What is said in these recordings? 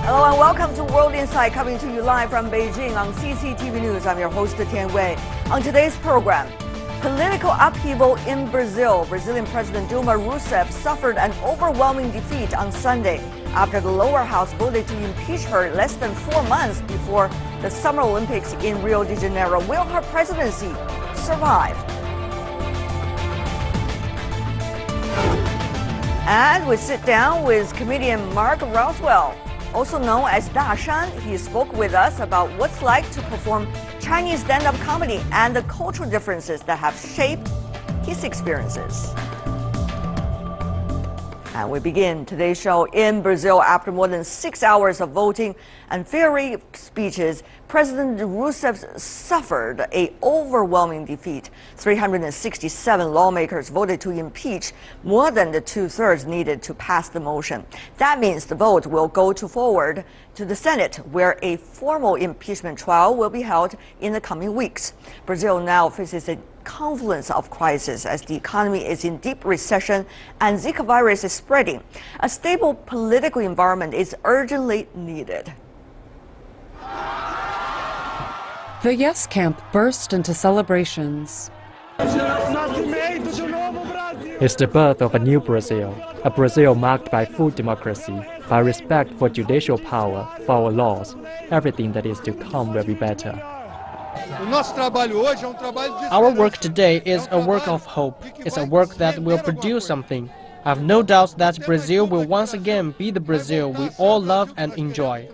Hello and welcome to World Insight, coming to you live from Beijing on CCTV News. I'm your host, Tian Wei. On today's program, political upheaval in Brazil. Brazilian President Dilma Rousseff suffered an overwhelming defeat on Sunday after the lower house voted to impeach her less than 4 months before the Summer Olympics in Rio de Janeiro. Will her presidency survive? And we sit down with comedian Mark Roswell, also known as Shan. He spoke with us about what's like to perform Chinese stand-up comedy and the cultural differences that have shaped his experiences. And we begin today's show in Brazil. After more than 6 hours of voting and fiery speeches, President Rousseff suffered an overwhelming defeat. 367 lawmakers voted to impeach, more than the 2/3 needed to pass the motion. That means the vote will go forward to the Senate, where a formal impeachment trial will be held in the coming weeks. Brazil now faces a confluence of crises as the economy is in deep recession and Zika virus is spreading. A stable political environment is urgently needed. The Yes camp burst into celebrations. It's the birth of a new Brazil, a Brazil marked by full democracy, by respect for judicial power, for our laws. Everything that is to come will be better. Our work today is a work of hope. It's a work that will produce something. I have no doubts that Brazil will once again be the Brazil we all love and enjoy.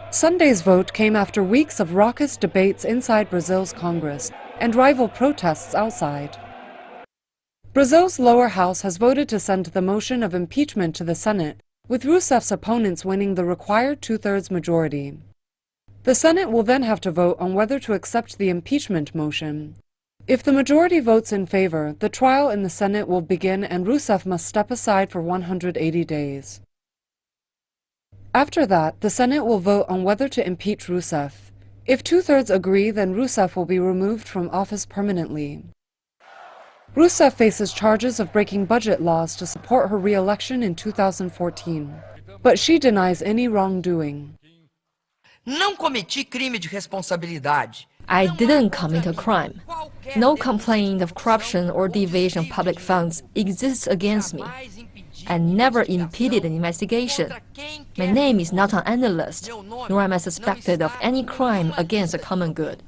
Sunday's vote came after weeks of raucous debates inside Brazil's Congress and rival protests outside. Brazil's lower house has voted to send the motion of impeachment to the Senate, with Rousseff's opponents winning the required 2/3 majority. The Senate will then have to vote on whether to accept the impeachment motion. If the majority votes in favor, the trial in the Senate will begin and Rousseff must step aside for 180 days. After that, the Senate will vote on whether to impeach Rousseff. If 2/3 agree, then Rousseff will be removed from office permanently. Rousseff faces charges of breaking budget laws to support her re-election in 2014, but she denies any wrongdoing. I didn't commit a crime. No complaint of corruption or deviation of public funds exists against me. I never impeded an investigation. My name is not on any list, nor am I suspected of any crime against the common good.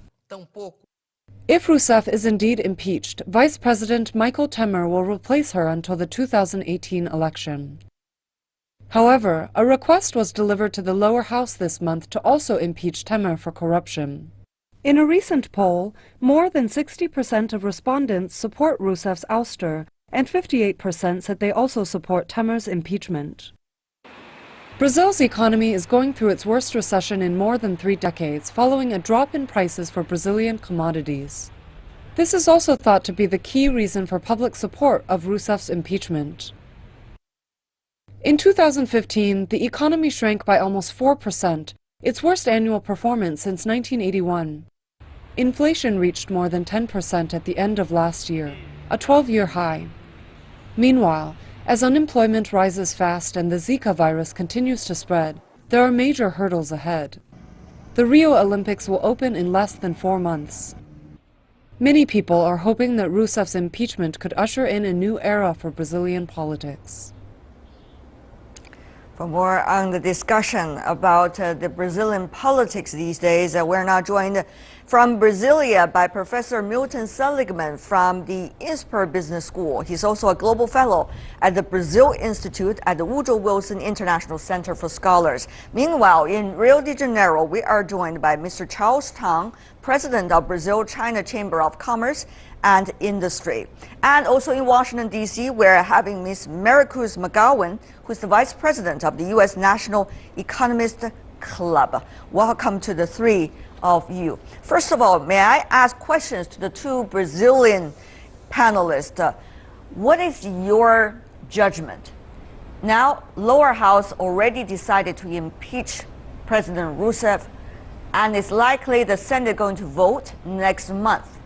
If Rousseff is indeed impeached, Vice President Michael Temer will replace her until the 2018 election. However, a request was delivered to the lower house this month to also impeach Temer for corruption. In a recent poll, more than 60% of respondents support Rousseff's ouster, and 58% said they also support Temer's impeachment. Brazil's economy is going through its worst recession in more than 3 decades, following a drop in prices for Brazilian commodities. This is also thought to be the key reason for public support of Rousseff's impeachment. In 2015, the economy shrank by almost 4%, its worst annual performance since 1981. Inflation reached more than 10% at the end of last year, a 12-year high. Meanwhile, as unemployment rises fast and the Zika virus continues to spread, there are major hurdles ahead. The Rio Olympics will open in less than 4 months. Many people are hoping that Rousseff's impeachment could usher in a new era for Brazilian politics. For more on the discussion about the Brazilian politics these days, we're now joined from Brasilia by Professor Milton Seligman from the Inspire Business School. He's also a global fellow at the Brazil Institute at the Woodrow Wilson International Center for Scholars. Meanwhile, in Rio de Janeiro, we are joined by Mr. Charles Tang, President of Brazil-China Chamber of Commerce and Industry. And also in Washington, D.C., we're having Ms. Maricruz McGowan, who's the Vice President of the U.S. National Economist Club. Welcome to the three of you. First of all, may I ask questions to the two Brazilian panelists? What is your judgment? Now, lower house already decided to impeach President Rousseff, and it's likely the Senate going to vote next month.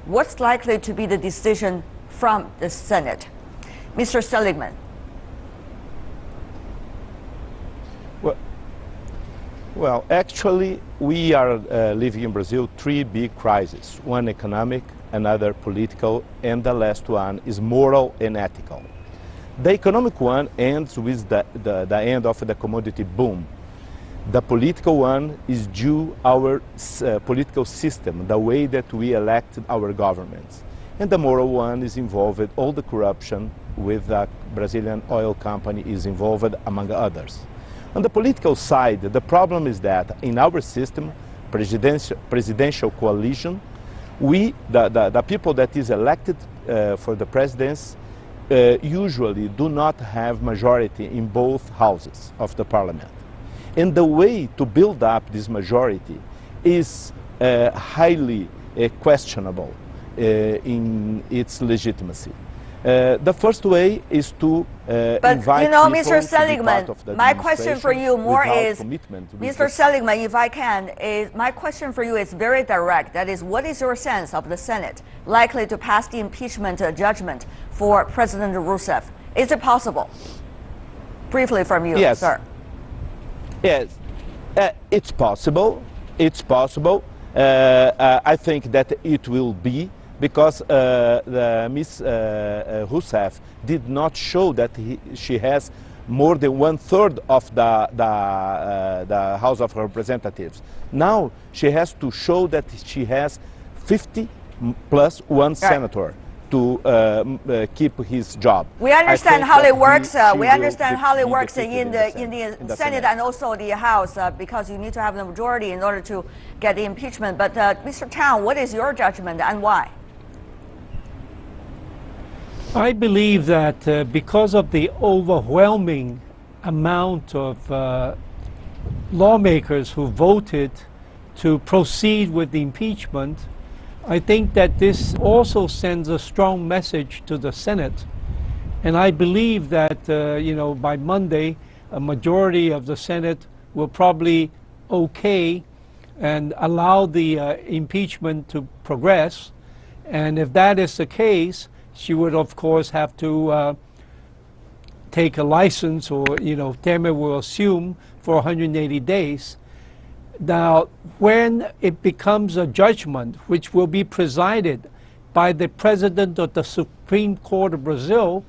What's likely to be the decision from the Senate? Mr. Seligman. Well, well, actually, we are living in Brazil three big crises. One economic, another political, and the last one is moral and ethical. The economic one ends with the end of the commodity boom. The political one is due our political system, the way that we elected our governments. And the moral one is involved, all the corruption with the Brazilian oil company is involved, among others. On the political side, the problem is that in our system, presidential coalition, the people that is elected for the presidency usually do not have majority in both houses of the parliament. And the way to build up this majority is highly questionable in its legitimacy. The first way is to invite you know, people Mr. to be Seligman, part of the my question for you more without is, commitment with Mr. Seligman, if I can, my question for you is very direct. That is, what is your sense of the Senate likely to pass the impeachment judgment for President Rousseff? Is it possible? Briefly from you, Yes. sir. Yes, it's possible. It's possible. I think that it will be because Ms. Rousseff did not show that she has more than 1/3 of the House of Representatives. Now she has to show that she has 50 plus one senator to keep his job. We understand how it works. We will understand how it works defeated in the Senate and also the House because you need to have the majority in order to get the impeachment. But Mr. Tang, what is your judgment and why? I believe that because of the overwhelming amount of lawmakers who voted to proceed with the impeachment, I think that this also sends a strong message to the Senate. And I believe that, you know, by Monday, a majority of the Senate will probably okay and allow the impeachment to progress. And if that is the case, she would, of course, have to take a license, or, you know, Temer will assume for 180 days. Now, when it becomes a judgment which will be presided by the President of the Supreme Court of Brazil,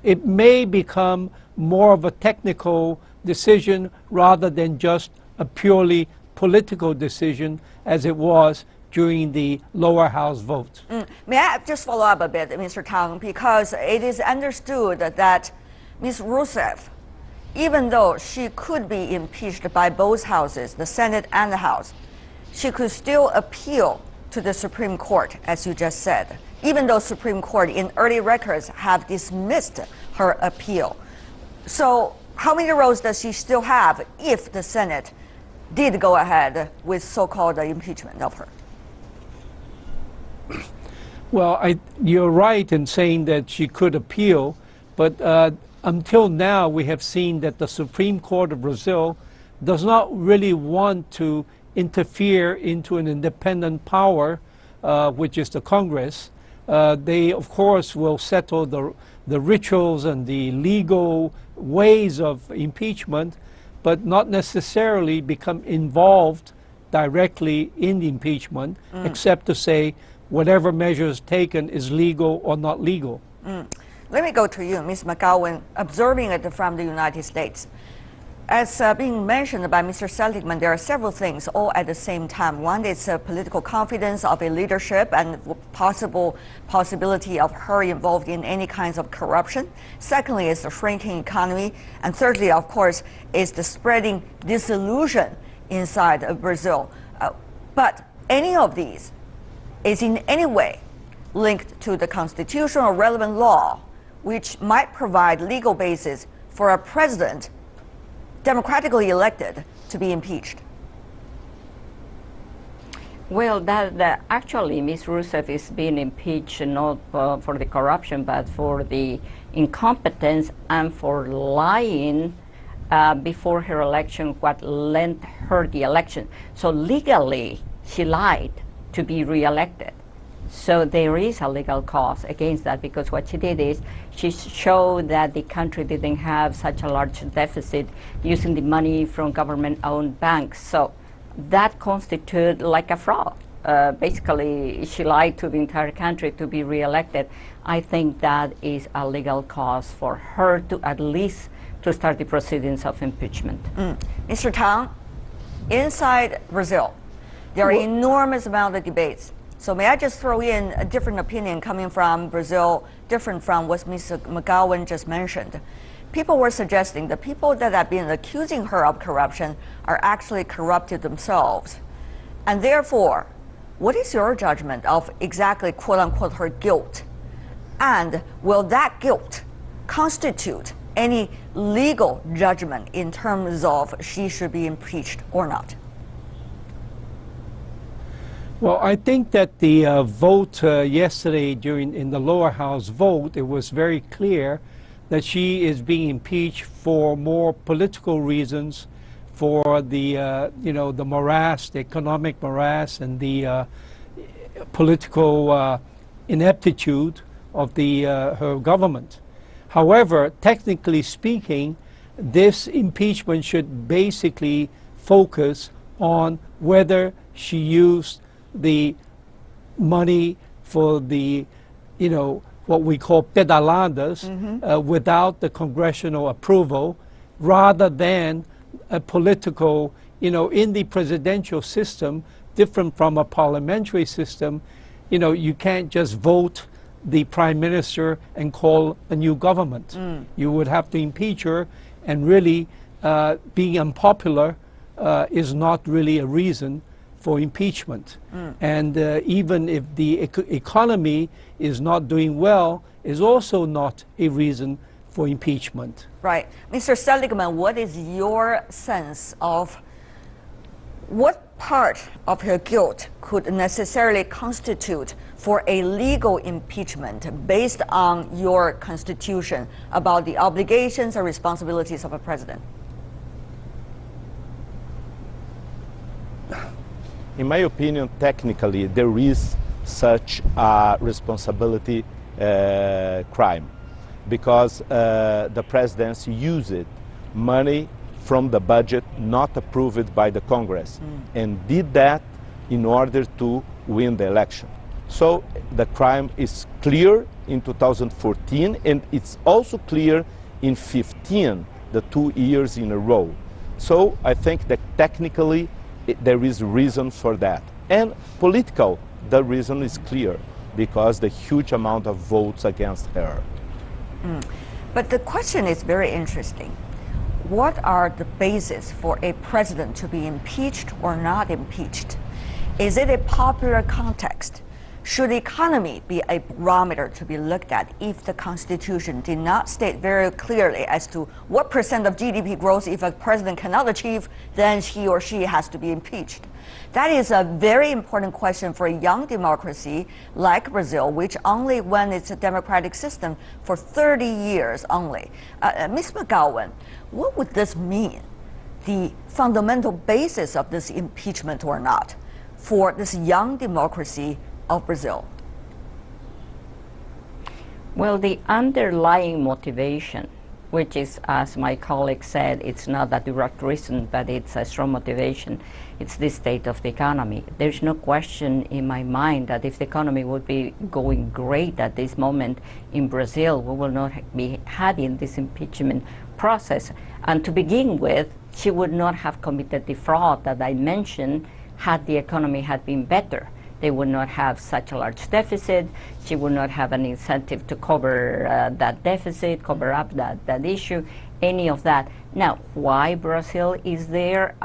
it may become more of a technical decision rather than just a purely political decision as it was during the lower house vote. May I just follow up a bit, Mr. Tang, because it is understood that Ms. Rousseff, even though she could be impeached by both houses, the Senate and the House, she could still appeal to the Supreme Court, as you just said, even though Supreme Court in early records have dismissed her appeal. So how many rows does she still have if the Senate did go ahead with so-called impeachment of her? Well, you're right in saying that she could appeal, but until now we have seen that the Supreme Court of Brazil does not really want to interfere into an independent power, which is the Congress. They, of course, will settle the rituals and the legal ways of impeachment, but not necessarily become involved directly in the impeachment, except to say whatever measures taken is legal or not legal. Let me go to you, Ms. McGowan, observing it from the United States. As being mentioned by Mr. Seligman, there are several things all at the same time. One is political confidence of a leadership and possibility of her involved in any kinds of corruption. Secondly is the shrinking economy. And thirdly, of course, is the spreading disillusion inside of Brazil. But any of these is in any way linked to the constitutional relevant law, which might provide legal basis for a president democratically elected to be impeached. Well, actually, Ms. Rousseff is being impeached not for the corruption, but for the incompetence and for lying before her election, what led her the election. So legally, she lied to be reelected. So there is a legal cause against that, because what she did is she showed that the country didn't have such a large deficit using the money from government-owned banks. So that constituted like a fraud. Basically, she lied to the entire country to be re-elected. I think that is a legal cause for her to at least to start the proceedings of impeachment. Mr. Tang, inside Brazil, there are enormous amount of debates. So may I just throw in a different opinion coming from Brazil, different from what Mr. McGowan just mentioned. People were suggesting the people that have been accusing her of corruption are actually corrupted themselves. And therefore, what is your judgment of exactly, quote unquote, her guilt? And will that guilt constitute any legal judgment in terms of she should be impeached or not? Well, I think that the vote yesterday in the lower house vote, it was very clear that she is being impeached for more political reasons, for the the morass, the economic morass, and the political ineptitude of her government. However, technically speaking, this impeachment should basically focus on whether she used the money for the, what we call pedaladas, without the congressional approval, rather than a political, in the presidential system, different from a parliamentary system, you can't just vote the prime minister and call a new government. You would have to impeach her, and really being unpopular is not really a reason for impeachment. And even if the economy is not doing well, is also not a reason for impeachment. Right. Mr. Seligman, what is your sense of what part of her guilt could necessarily constitute for a legal impeachment based on your constitution about the obligations and responsibilities of a president? In my opinion, technically, there is such a responsibility crime, because the presidency used money from the budget not approved by the Congress, and did that in order to win the election. So the crime is clear in 2014, and it's also clear in 15, the 2 years in a row. So I think that technically there is reason for that. And political, the reason is clear, because the huge amount of votes against her. But the question is very interesting. What are the basis for a president to be impeached or not impeached? Is it a popular context? Should the economy be a barometer to be looked at if the Constitution did not state very clearly as to what % of GDP growth if a president cannot achieve, then he or she has to be impeached? That is a very important question for a young democracy like Brazil, which only went its democratic system for 30 years only. Ms. McGowan, what would this mean, the fundamental basis of this impeachment or not, for this young democracy of Brazil? Well, the underlying motivation, which is, as my colleague said, it's not a direct reason, but it's a strong motivation, it's the state of the economy. There's no question in my mind that if the economy would be going great at this moment in Brazil, we will not be having this impeachment process. And to begin with, she would not have committed the fraud that I mentioned had the economy had been better. They would not have such a large deficit. She would not have an incentive to cover that deficit, cover up that issue, any of that. Now, why Brazil is there?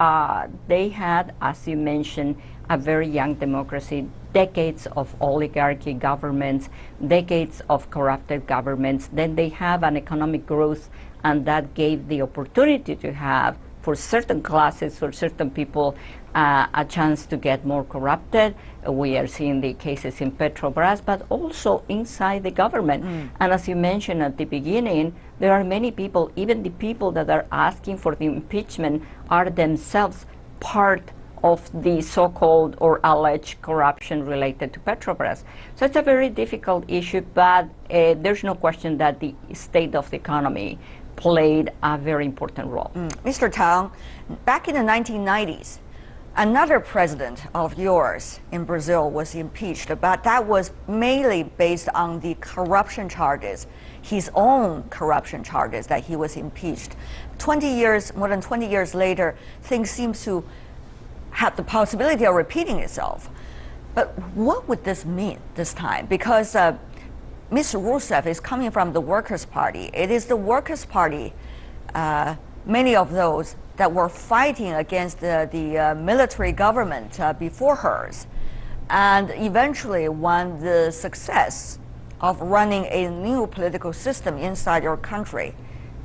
They had, as you mentioned, a very young democracy, decades of oligarchy governments, decades of corrupted governments. Then they have an economic growth, and that gave the opportunity to have, for certain classes, for certain people, a chance to get more corrupted. We are seeing the cases in Petrobras, but also inside the government. And as you mentioned at the beginning, there are many people, even the people that are asking for the impeachment are themselves part of the so-called or alleged corruption related to Petrobras. So it's a very difficult issue, but there's no question that the state of the economy played a very important role. Mr. Tang, back in the 1990s, another president of yours in Brazil was impeached, but that was mainly based on the corruption charges, his own corruption charges that he was impeached. More than 20 years later, things seem to have the possibility of repeating itself. But what would this mean this time? Because Mr. Rousseff is coming from the Workers' Party. It is the Workers' Party, many of those that were fighting against the military government before hers, and eventually won the success of running a new political system inside your country.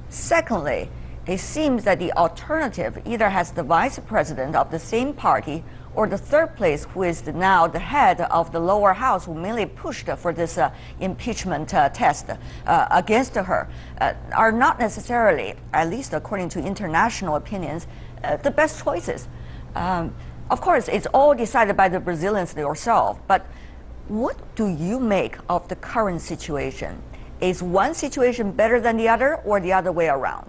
Secondly, it seems that the alternative either has the vice president of the same party or the third place, who is now the head of the lower house, who mainly pushed for this impeachment test against her, are not necessarily, at least according to international opinions, the best choices. Of course, it's all decided by the Brazilians yourself, but what do you make of the current situation? Is one situation better than the other, or the other way around?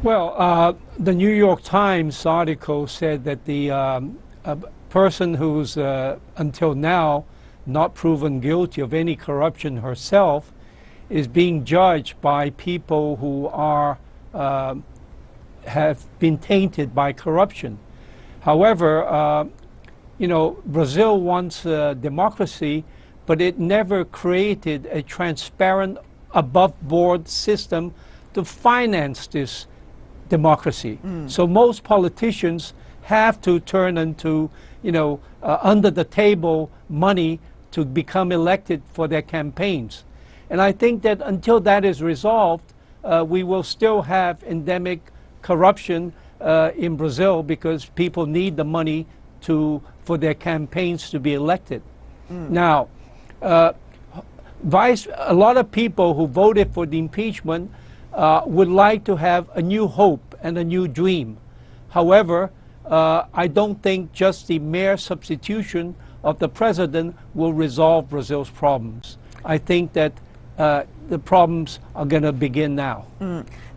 Well, the New York Times article said that the a person who's until now not proven guilty of any corruption herself is being judged by people who are have been tainted by corruption. However, you know, Brazil wants democracy, but it never created a transparent, above-board system to finance this democracy. So most politicians have to turn into, you know, under the table money to become elected for their campaigns. And I think that until that is resolved, we will still have endemic corruption in Brazil, because people need the money for their campaigns to be elected. Now, a lot of people who voted for the impeachment would like to have a new hope and a new dream. However, I don't think just the mere substitution of the president will resolve Brazil's problems. I think that the problems are going to begin now.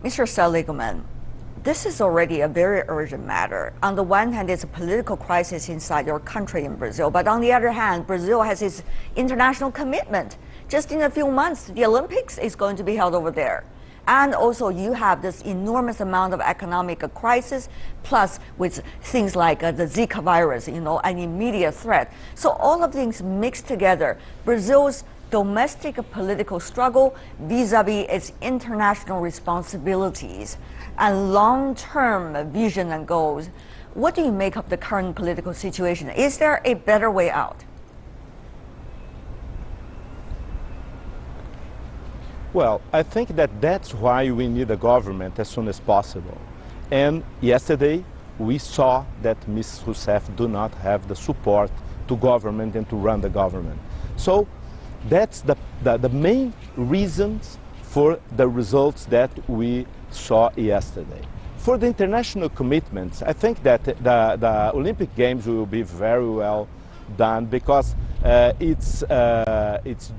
Mr. Seligman, this is already a very urgent matter. On the one hand, it's a political crisis inside your country in Brazil, but on the other hand, Brazil has its international commitment. Just in a few months, the Olympics is going to be held over there. And also you have this enormous amount of economic crisis, plus with things like the Zika virus, you know, an immediate threat. So all of things mixed together, Brazil's domestic political struggle vis-a-vis its international responsibilities and long-term vision and goals. What do you make of the current political situation? Is there a better way out? Well, I think that that's why we need a government as soon as possible. And yesterday, we saw that Ms. Rousseff do not have the support to government and to run the government. So that's the main reasons for the results that we saw yesterday. For the international commitments, I think that the Olympic Games will be very well done, because it's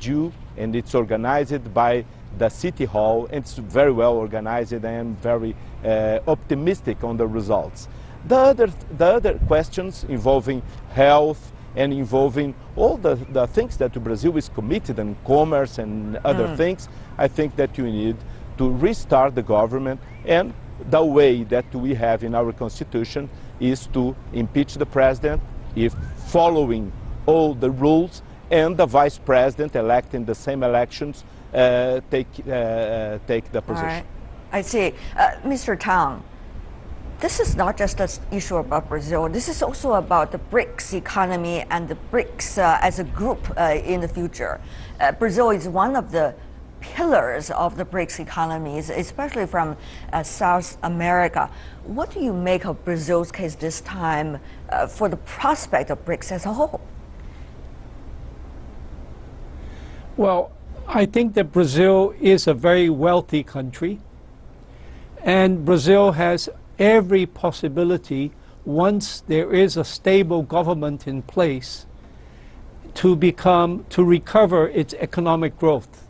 due and it's organized by the City Hall, and it's very well organized, and I am very optimistic on the results. The other questions involving health and involving all the things that Brazil is committed in, commerce and other things, I think that you need to restart the government, and the way that we have in our constitution is to impeach the president if following all the rules, and the vice president elected in the same elections take the position. All right. I see. Mr. Tang, this is not just an issue about Brazil. This is also about the BRICS economy and the BRICS as a group in the future. Brazil is one of the pillars of the BRICS economies, especially from South America. What do you make of Brazil's case this time for the prospect of BRICS as a whole? Well, I think that Brazil is a very wealthy country, and Brazil has every possibility, once there is a stable government in place, to recover its economic growth.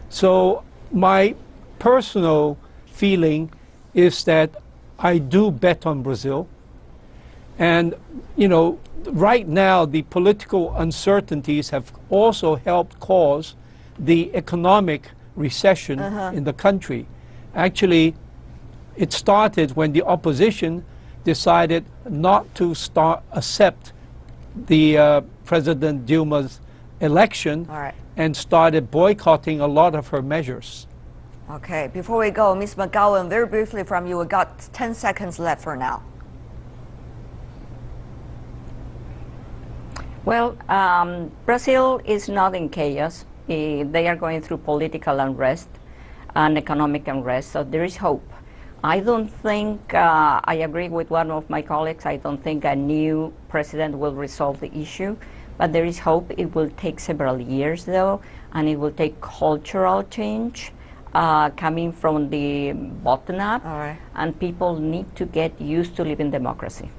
So my personal feeling is that I do bet on Brazil. And, you know, right now the political uncertainties have also helped cause the economic recession in the country. Actually, it started when the opposition decided not to accept the President Dilma's election and started boycotting a lot of her measures. Okay, before we go, Ms. McGowan, very briefly from you, we got 10 seconds left for now. Well, Brazil is not in chaos. They are going through political unrest and economic unrest, so there is hope. I don't think, I agree with one of my colleagues, I don't think a new president will resolve the issue, but there is hope. It will take several years though, and it will take cultural change coming from the bottom up, and people need to get used to living democracy.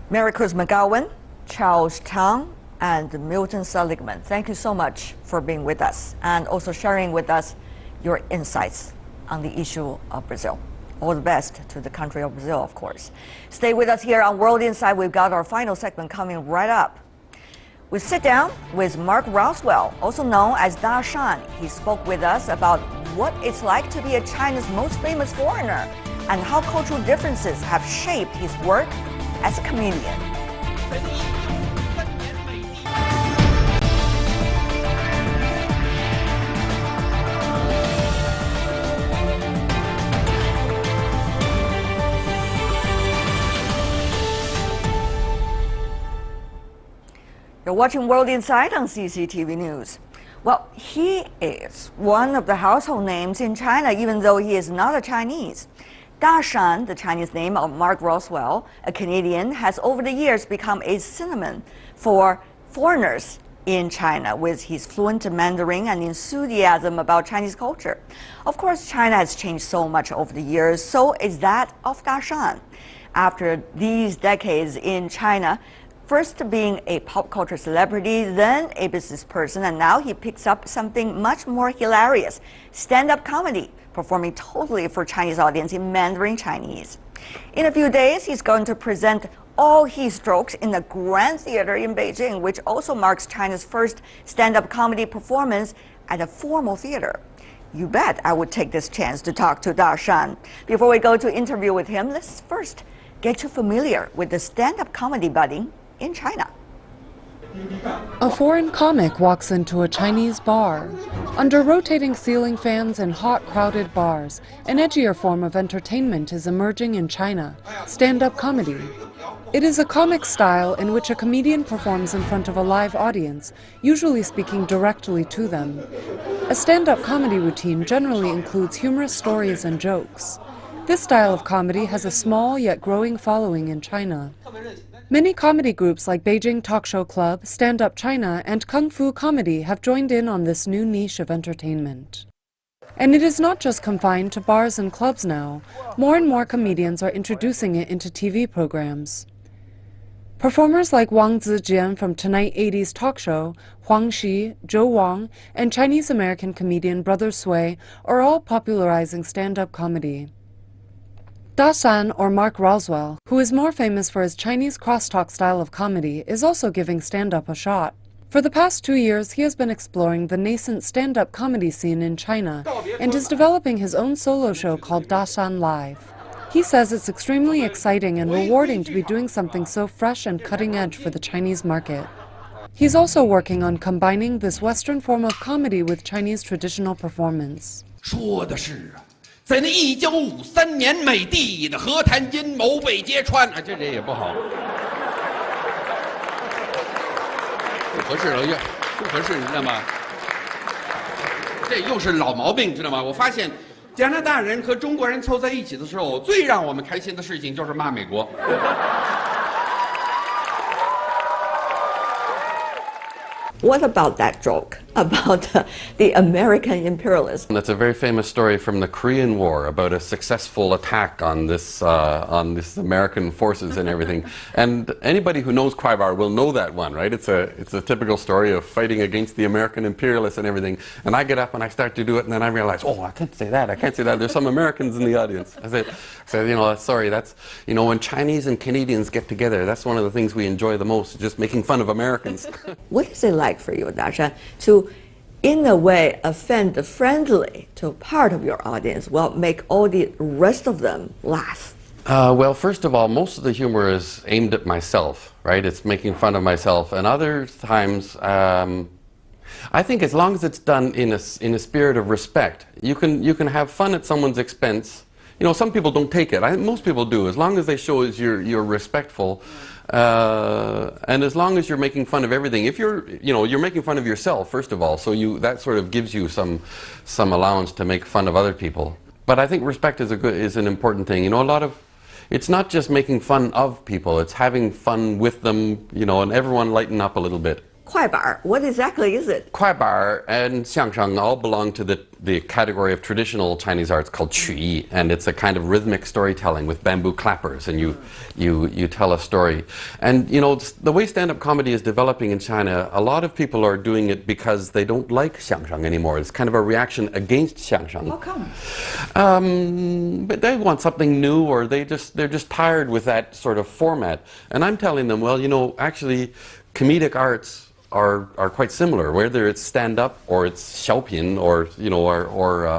Mary Cruz McGowan, Charles Tang, and Milton Seligman, thank you so much for being with us and also sharing with us your insights on the issue of Brazil. All the best to the country of Brazil, of course. Stay with us here on World Insight. We've got our final segment coming right up. We sit down with Mark Roswell, also known as Da Shan. He spoke with us about what it's like to be China's most famous foreigner and how cultural differences have shaped his work as a comedian. You're watching World Insight on CCTV News. Well, he is one of the household names in China, even though he is not a Chinese. Da Shan, the Chinese name of Mark Roswell, a Canadian, has over the years become a synonym for foreigners in China with his fluent Mandarin and enthusiasm about Chinese culture. Of course, China has changed so much over the years, so is that of Da Shan. After these decades in China, first being a pop culture celebrity, then a business person, and now he picks up something much more hilarious, stand-up comedy, performing totally for Chinese audience in Mandarin Chinese. In a few days, he's going to present all his jokes in the Grand Theater in Beijing, which also marks China's first stand-up comedy performance at a formal theater. You bet I would take this chance to talk to Da Shan. Before we go to interview with him, let's first get you familiar with the stand-up comedy budding in China. A foreign comic walks into a Chinese bar. Under rotating ceiling fans and hot, crowded bars, an edgier form of entertainment is emerging in China, stand-up comedy. It is a comic style in which a comedian performs in front of a live audience, usually speaking directly to them. A stand-up comedy routine generally includes humorous stories and jokes. This style of comedy has a small yet growing following in China. Many comedy groups like Beijing Talk Show Club, Stand Up China, and Kung Fu Comedy have joined in on this new niche of entertainment. And it is not just confined to bars and clubs now. More and more comedians are introducing it into TV programs. Performers like Wang Zijian from Tonight 80s Talk Show, Huang Xi, Zhou Wang, and Chinese-American comedian Brother Sui are all popularizing stand-up comedy. Da Shan, or Mark Roswell, who is more famous for his Chinese crosstalk style of comedy, is also giving stand-up a shot. For the past 2 years, he has been exploring the nascent stand-up comedy scene in China and is developing his own solo show called Da Shan Live. He says it's extremely exciting and rewarding to be doing something so fresh and cutting-edge for the Chinese market. He's also working on combining this Western form of comedy with Chinese traditional performance. 在那1953年美帝的和谈阴谋被揭穿啊，这也不好，不合适了，不合适，你知道吗？这又是老毛病，知道吗？我发现加拿大人和中国人凑在一起的时候，最让我们开心的事情就是骂美国。What about that joke? about the American imperialism. That's a very famous story from the Korean War about a successful attack on this American forces and everything. And anybody who knows Kwaibar will know that one, right? It's a typical story of fighting against the American imperialists and everything. And I get up and I start to do it, and then I realize, oh, I can't say that. I can't say that. There's some Americans in the audience. I said, you know, sorry. That's, you know, when Chinese and Canadians get together, that's one of the things we enjoy the most, just making fun of Americans. What is it like for you, Dashan, to, in a way, offend friendly to part of your audience, while make all the rest of them laugh? Well, first of all, most of the humor is aimed at myself, right? It's making fun of myself. And other times, I think as long as it's done in a spirit of respect, you can have fun at someone's expense. You know, some people don't take it. Most people do, as long as they show as you're respectful. And as long as you're making fun of everything, if you're making fun of yourself, first of all, so that sort of gives you some allowance to make fun of other people. But I think respect is an important thing. You know, it's not just making fun of people, it's having fun with them, you know, and everyone lighten up a little bit. Kwaibar, what exactly is it? Kwaibar and xiangsheng all belong to the category of traditional Chinese arts called qu, and it's a kind of rhythmic storytelling with bamboo clappers, and you tell a story. And you know, the way stand-up comedy is developing in China, a lot of people are doing it because they don't like xiangsheng anymore. It's kind of a reaction against xiangsheng. How come? But they want something new, or they're just tired with that sort of format. And I'm telling them, well, you know, actually, comedic arts are quite similar, whether it's stand-up or it's xiaopin or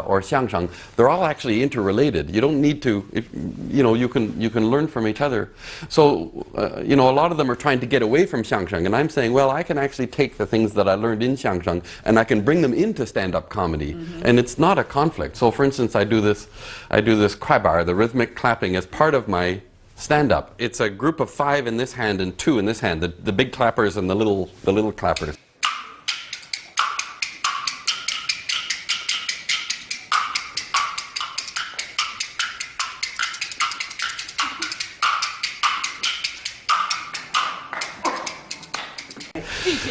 or xiangsheng. They're all actually interrelated. You don't need to, you can learn from each other. So you know, a lot of them are trying to get away from xiangsheng, and I'm saying, well, I can actually take the things that I learned in xiangsheng and I can bring them into stand-up comedy, and it's not a conflict. So, for instance, I do this kwaibar, the rhythmic clapping, as part of my stand-up. It's a group of 5 in this hand and 2 in this hand, the big clappers and the little clappers.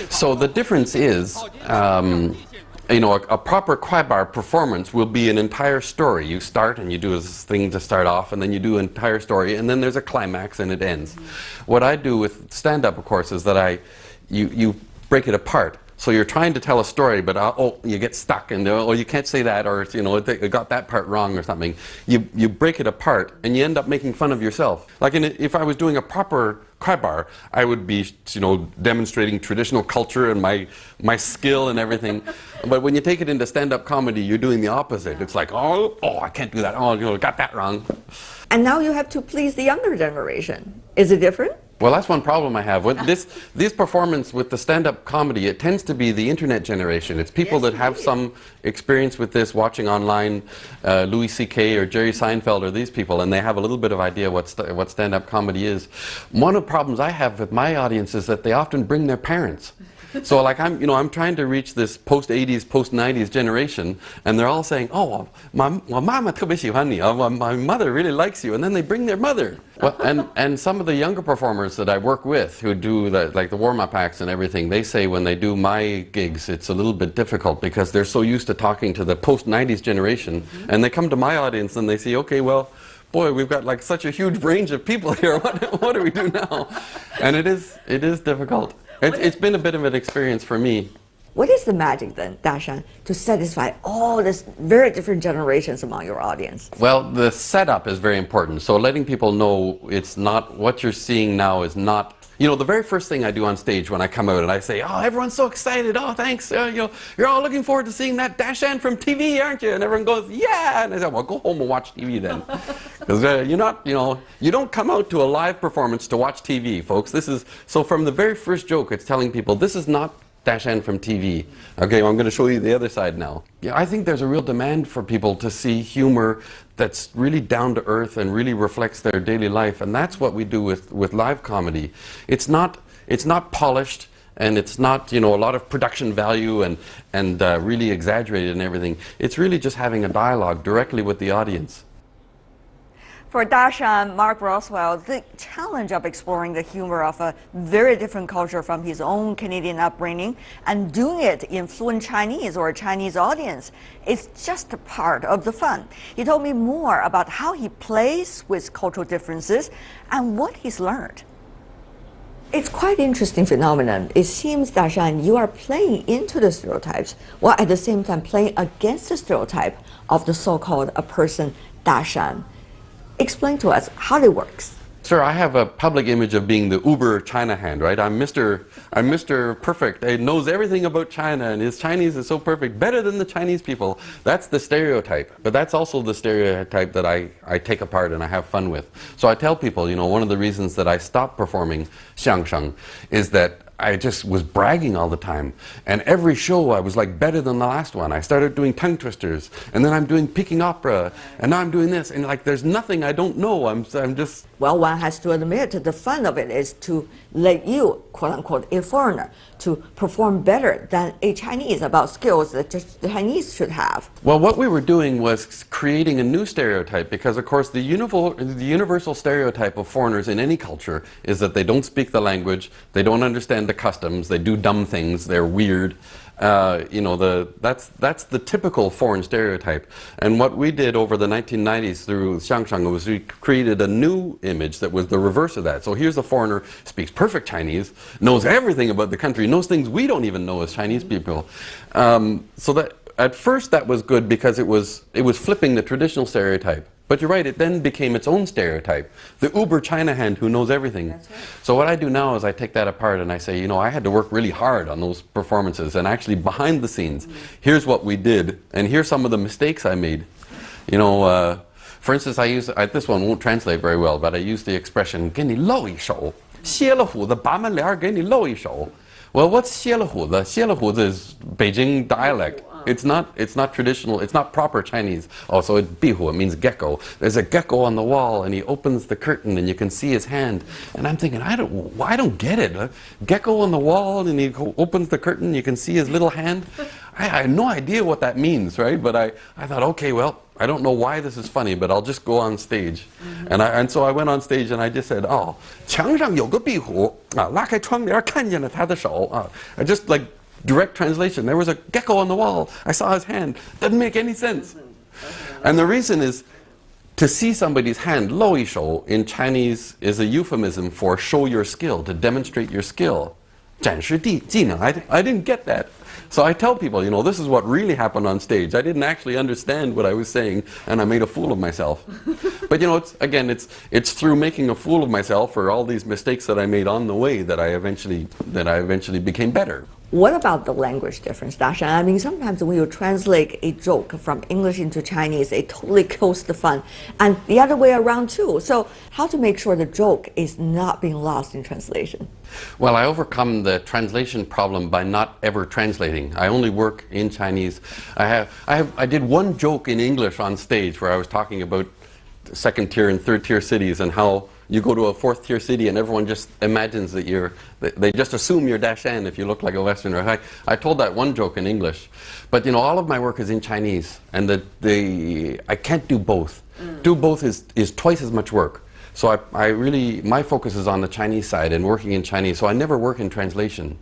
So the difference is, you know, a proper kwaibar performance will be an entire story. You start and you do this thing to start off, and then you do an entire story, and then there's a climax and it ends. What I do with stand-up, of course, is that you break it apart. So you're trying to tell a story, but oh, you get stuck, and oh, you can't say that, or you know, it got that part wrong or something. You break it apart, and you end up making fun of yourself. Like if I was doing a proper kwaibar, I would be, you know, demonstrating traditional culture and my skill and everything. But when you take it into stand-up comedy, you're doing the opposite. It's like, oh, I can't do that. Oh, you know, got that wrong. And now you have to please the younger generation. Is it different? Well, that's one problem I have. With this performance with the stand-up comedy, it tends to be the internet generation. It's people that have some experience with this, watching online, Louis C.K. or Jerry Seinfeld or these people, and they have a little bit of idea what stand-up comedy is. One of the problems I have with my audience is that they often bring their parents. So like I'm trying to reach this post-80s, post-90s generation, and they're all saying, oh, my mama 特别喜欢你, my mother really likes you, and then they bring their mother. Well, and some of the younger performers that I work with who do like the warm-up acts and everything, they say when they do my gigs, it's a little bit difficult because they're so used to talking to the post-90s generation, and they come to my audience and they say, okay, well, boy, we've got like such a huge range of people here. What do we do now? And it is difficult. It's been a bit of an experience for me. What is the magic then, Dashan, to satisfy all these very different generations among your audience? Well, the setup is very important. So letting people know it's not, what you're seeing now is not, you know, the very first thing I do on stage when I come out and I say, oh, everyone's so excited, oh, thanks, you're all looking forward to seeing that Dashan from TV, aren't you? And everyone goes, yeah, and I say, well, go home and watch TV then. Because you're not, you know, you don't come out to a live performance to watch TV, folks. So from the very first joke, it's telling people, this is not Shan from TV. Okay, well, I'm going to show you the other side now. Yeah, I think there's a real demand for people to see humor that's really down to earth and really reflects their daily life, and that's what we do with live comedy. It's not polished, and it's not, you know, a lot of production value and really exaggerated and everything. It's really just having a dialogue directly with the audience. For Dashan, Mark Roswell, the challenge of exploring the humor of a very different culture from his own Canadian upbringing and doing it in fluent Chinese or a Chinese audience is just a part of the fun. He told me more about how he plays with cultural differences and what he's learned. It's quite interesting phenomenon. It seems, Dashan, you are playing into the stereotypes while at the same time playing against the stereotype of the so-called a person, Dashan. Explain to us how it works. Sir, I have a public image of being the uber China hand, right? I'm Mr. Perfect. He knows everything about China, and his Chinese is so perfect, better than the Chinese people. That's the stereotype. But that's also the stereotype that I take apart and I have fun with. So I tell people, you know, one of the reasons that I stopped performing xiangsheng is that I just was bragging all the time. And every show I was like better than the last one. I started doing tongue twisters, and then I'm doing Peking opera, and now I'm doing this. And like there's nothing I don't know. I'm just... Well, one has to admit the fun of it is to let you, quote unquote, a foreigner, to perform better than a Chinese about skills that just the Chinese should have. Well, what we were doing was creating a new stereotype because, of course, the universal stereotype of foreigners in any culture is that they don't speak the language, they don't understand the customs, they do dumb things, they're weird. You know, that's the typical foreign stereotype. And what we did over the 1990s through xiangsheng was we created a new image that was the reverse of that. So here's a foreigner, speaks perfect Chinese, knows everything about the country, knows things we don't even know as Chinese people. So that at first that was good because it was flipping the traditional stereotype. But you're right, it then became its own stereotype. The uber China hand who knows everything. That's right. So what I do now is I take that apart and I say, you know, I had to work really hard on those performances, and actually behind the scenes, here's what we did, and here's some of the mistakes I made. You know, for instance, this one won't translate very well, but I use the expression, 给你露一手, 歇了胡子拔门帘给你露一手. Well, what's 歇了胡子? 歇了胡子 is Beijing dialect. It's not traditional, it's not proper Chinese. Oh, so it's bihu, it means gecko. There's a gecko on the wall and he opens the curtain and you can see his hand. And I'm thinking, I don't get it. Gecko on the wall and he opens the curtain, you can see his little hand. I had no idea what that means, right? But I thought, okay, well, I don't know why this is funny, but I'll just go on stage. And so I went on stage and I just said, oh, 墙上有个壁虎啊，拉开窗帘看见了他的手啊. I just like direct translation. There was a gecko on the wall. I saw his hand. Doesn't make any sense. And the reason is to see somebody's hand, 露一手 in Chinese is a euphemism for show your skill, to demonstrate your skill. 展示技能. I didn't get that. So I tell people, you know, this is what really happened on stage. I didn't actually understand what I was saying, and I made a fool of myself. But you know, it's through making a fool of myself or all these mistakes that I made on the way that I eventually became better. What about the language difference, Dashan? I mean, sometimes when you translate a joke from English into Chinese, it totally kills the fun. And the other way around too. So how to make sure the joke is not being lost in translation? Well, I overcome the translation problem by not ever translating. I only work in Chinese. I did one joke in English on stage where I was talking about second tier and third tier cities and how you go to a fourth tier city and everyone just imagines that they just assume you're Dashan if you look like a Westerner. I told that one joke in English. But you know, all of my work is in Chinese, and I can't do both. Do both is twice as much work. So my focus is on the Chinese side and working in Chinese, so I never work in translation.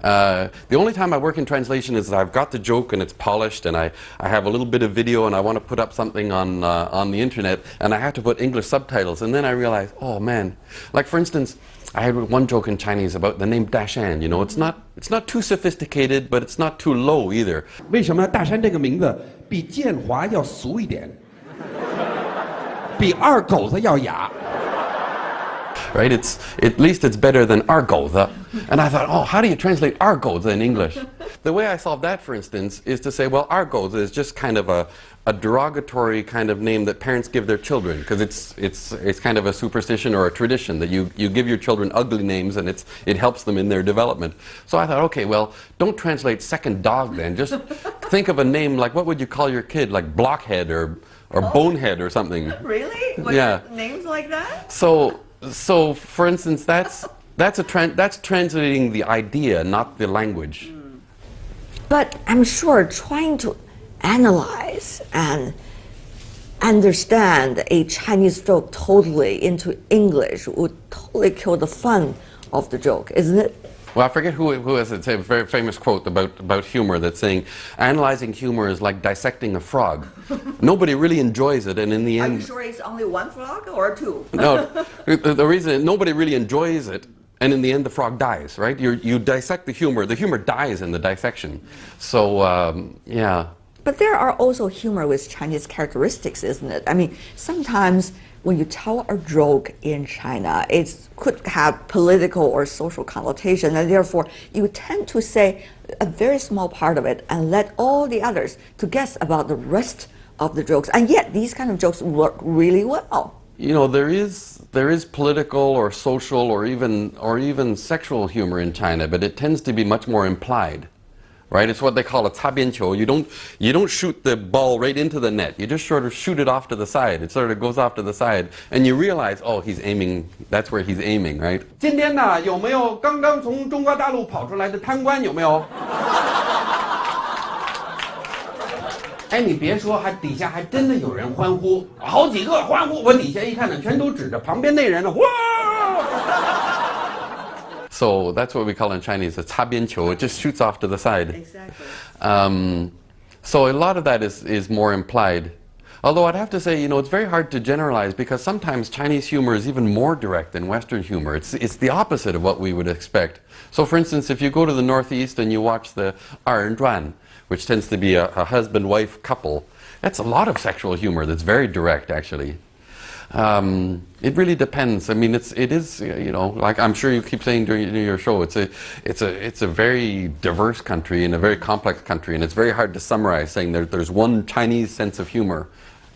The only time I work in translation is that I've got the joke and it's polished and I have a little bit of video and I want to put up something on the internet and I have to put English subtitles, and then I realize, oh man, like for instance, I had one joke in Chinese about the name Dashan. You know, it's not too sophisticated, but it's not too low either. 为什么大山这个名字比建华要俗一点，比二狗子要雅？ Right? At least it's better than argoza. And I thought, oh, how do you translate argoza in English? The way I solved that, for instance, is to say, well, argoza is just kind of a derogatory kind of name that parents give their children, because it's kind of a superstition or a tradition that you give your children ugly names and it helps them in their development. So I thought, okay, well, don't translate second dog then. Just think of a name like, what would you call your kid? Like Blockhead or Bonehead or something. Really? Yeah. Names like that? So, for instance, that's translating the idea, not the language. But I'm sure trying to analyze and understand a Chinese joke totally into English would totally kill the fun of the joke, isn't it? Well, I forget who has it. It's a very famous quote about humor that's saying, analyzing humor is like dissecting a frog. Nobody really enjoys it, and in the end... Are you sure it's only one frog or two? No, the reason nobody really enjoys it, and in the end the frog dies, right? You dissect the humor dies in the dissection. So, yeah. But there are also humor with Chinese characteristics, isn't it? I mean, sometimes when you tell a joke in China, it could have political or social connotation, and therefore you tend to say a very small part of it and let all the others to guess about the rest of the jokes. And yet these kind of jokes work really well. You know, there is political or social or even sexual humor in China, but it tends to be much more implied. Right? It's what they call a 擦边球. You don't shoot the ball right into the net. You just sort of shoot it off to the side. It sort of goes off to the side, and you realize, oh, he's aiming. That's where he's aiming, right? 今天呢，有没有刚刚从中国大陆跑出来的贪官？有没有？哎，你别说，底下还真的有人欢呼，好几个欢呼。我底下一看呢，全都指着旁边那人呢，哇！ So that's what we call in Chinese a 擦边球. It just shoots off to the side. Exactly. So a lot of that is more implied. Although I'd have to say, you know, it's very hard to generalize because sometimes Chinese humor is even more direct than Western humor. It's the opposite of what we would expect. So for instance, if you go to the Northeast and you watch the 二人转, which tends to be a husband-wife couple, that's a lot of sexual humor that's very direct, actually. It really depends. I mean, it is, you know, like I'm sure you keep saying during your show, it's a very diverse country and a very complex country, and it's very hard to summarize saying there's one Chinese sense of humor,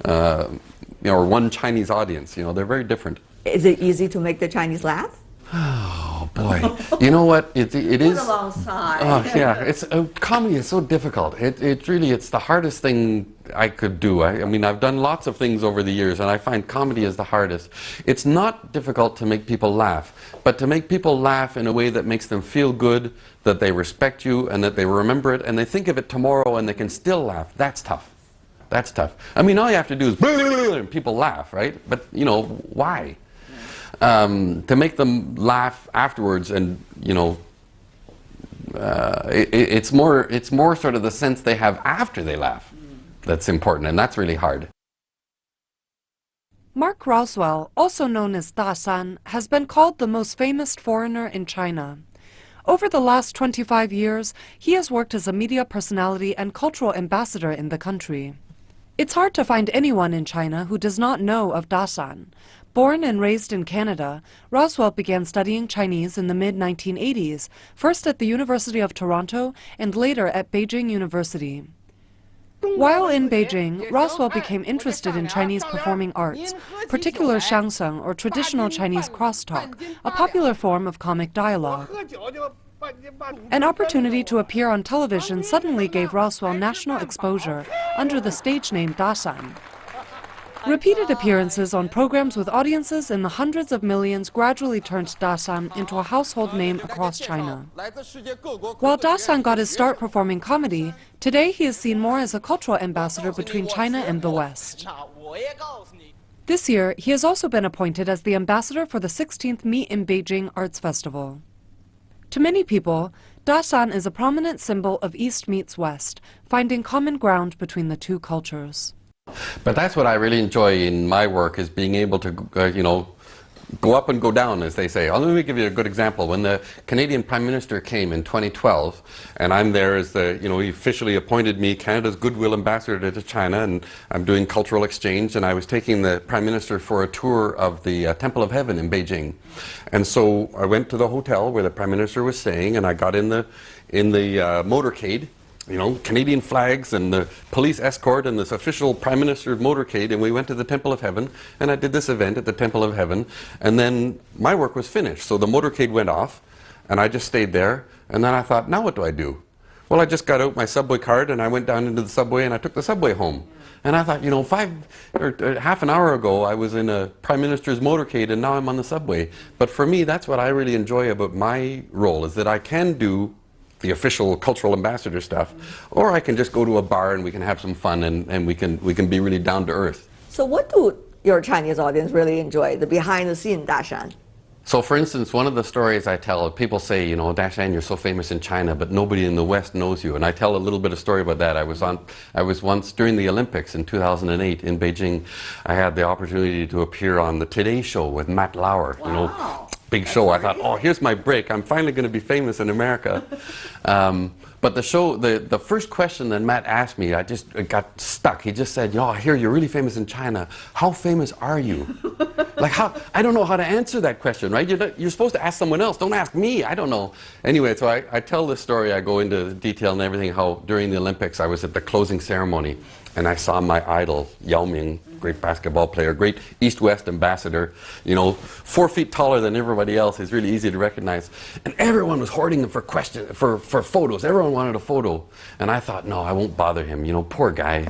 you know, or one Chinese audience. You know, they're very different. Is it easy to make the Chinese laugh? Oh boy, you know what? It is. Put alongside. Oh yeah, comedy is so difficult. It's the hardest thing I could do. I mean, I've done lots of things over the years, and I find comedy is the hardest. It's not difficult to make people laugh, but to make people laugh in a way that makes them feel good, that they respect you, and that they remember it, and they think of it tomorrow, and they can still laugh. That's tough. That's tough. I mean, all you have to do is and people laugh, right? But you know why? To make them laugh afterwards, and you know, it's more sort of the sense they have after they laugh that's important, and that's really hard. Mark Roswell, also known as Da Shan, has been called the most famous foreigner in China. Over the last 25 years, he has worked as a media personality and cultural ambassador in the country. It's hard to find anyone in China who does not know of Da Shan. Born and raised in Canada, Roswell began studying Chinese in the mid-1980s, first at the University of Toronto and later at Beijing University. While in Beijing, Roswell became interested in Chinese performing arts, particularly xiangsheng, or traditional Chinese crosstalk, a popular form of comic dialogue. An opportunity to appear on television suddenly gave Roswell national exposure under the stage name Da Shan. Repeated appearances on programs with audiences in the hundreds of millions gradually turned Da Shan into a household name across China. While Da Shan got his start performing comedy, today he is seen more as a cultural ambassador between China and the West. This year, he has also been appointed as the ambassador for the 16th Meet in Beijing Arts Festival. To many people, Da Shan is a prominent symbol of East meets West, finding common ground between the two cultures. But that's what I really enjoy in my work, is being able to, you know, go up and go down, as they say. Let me give you a good example. When the Canadian Prime Minister came in 2012, and I'm there as the, you know, he officially appointed me Canada's Goodwill Ambassador to China, and I'm doing cultural exchange, and I was taking the Prime Minister for a tour of the Temple of Heaven in Beijing. And so I went to the hotel where the Prime Minister was staying, and I got in the motorcade, you know, Canadian flags and the police escort and this official Prime Minister's motorcade, and we went to the Temple of Heaven, and I did this event at the Temple of Heaven, and then my work was finished. So the motorcade went off, and I just stayed there, and then I thought, now what do I do? Well, I just got out my subway card, and I went down into the subway, and I took the subway home. And I thought, you know, half an hour ago I was in a Prime Minister's motorcade, and now I'm on the subway. But for me, that's what I really enjoy about my role, is that I can do the official cultural ambassador stuff, or I can just go to a bar and we can have some fun, and we can be really down to earth. So what do your Chinese audience really enjoy, the behind the scene, Shan? So, for instance, one of the stories I tell, people say, you know, Shan, you're so famous in China, but nobody in the West knows you. And I tell a little bit of story about that. I was once during the Olympics in 2008 in Beijing. I had the opportunity to appear on the Today Show with Matt Lauer. Wow. You know, big show. I thought, oh, here's my break. I'm finally going to be famous in America. But the show, the first question that Matt asked me, I just got stuck. He just said, "Yo, I hear you're really famous in China. How famous are you?" Like, how? I don't know how to answer that question, right? You're supposed to ask someone else. Don't ask me. I don't know. Anyway, so I tell this story. I go into detail and everything, how during the Olympics, I was at the closing ceremony, and I saw my idol, Yao Ming, great basketball player, great East-West ambassador, you know, 4 feet taller than everybody else. He's really easy to recognize. And everyone was hoarding him for photos. Everyone wanted a photo. And I thought, no, I won't bother him. You know, poor guy.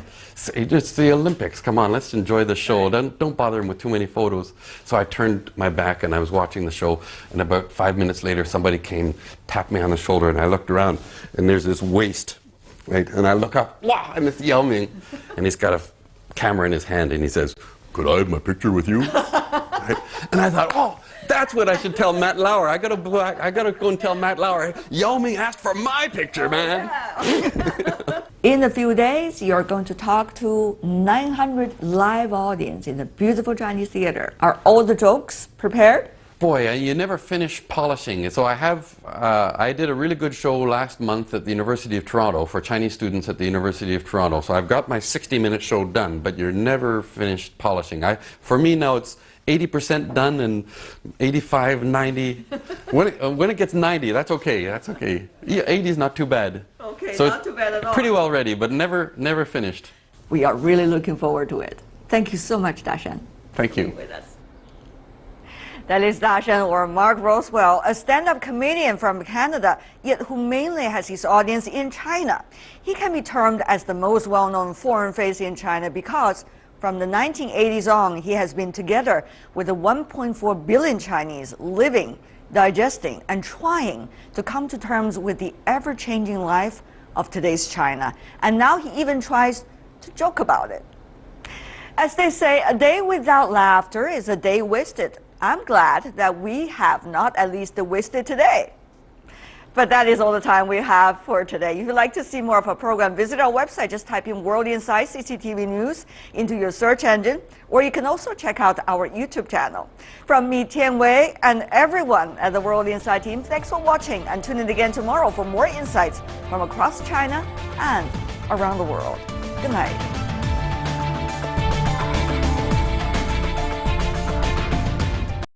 It's the Olympics. Come on, let's enjoy the show. Don't bother him with too many photos. So I turned my back and I was watching the show. And about 5 minutes later, somebody came, tapped me on the shoulder, and I looked around, and there's this waist, right? And I look up, wow, and it's Yao Ming. And he's got a camera in his hand, and he says, "Could I have my picture with you?" Right? And I thought, oh, that's what I should tell Matt Lauer. I gotta go and tell Matt Lauer, Yao Ming asked for my picture, man. In a few days, you're going to talk to 900 live audience in a beautiful Chinese theater. Are all the jokes prepared? Boy, you never finish polishing. So I did a really good show last month at the University of Toronto for Chinese students at the University of Toronto. So I've got my 60-minute show done, but you're never finished polishing. For me now, it's 80% done and 85, 90. When it gets 90, that's okay. That's okay. Yeah, 80 is not too bad. Okay, so not too bad at all. Pretty well ready, but never finished. We are really looking forward to it. Thank you so much, Shan. Thank you. With us. That is Shan, or Mark Roswell, a stand-up comedian from Canada, yet who mainly has his audience in China. He can be termed as the most well-known foreign face in China because from the 1980s on, he has been together with the 1.4 billion Chinese living, digesting, and trying to come to terms with the ever-changing life of today's China. And now he even tries to joke about it. As they say, a day without laughter is a day wasted. I'm glad that we have not at least wasted today. But that is all the time we have for today. If you'd like to see more of our program, visit our website. Just type in World Insight CCTV News into your search engine, or you can also check out our YouTube channel. From me, Tian Wei, and everyone at the World Insight team, thanks for watching, and tune in again tomorrow for more insights from across China and around the world. Good night.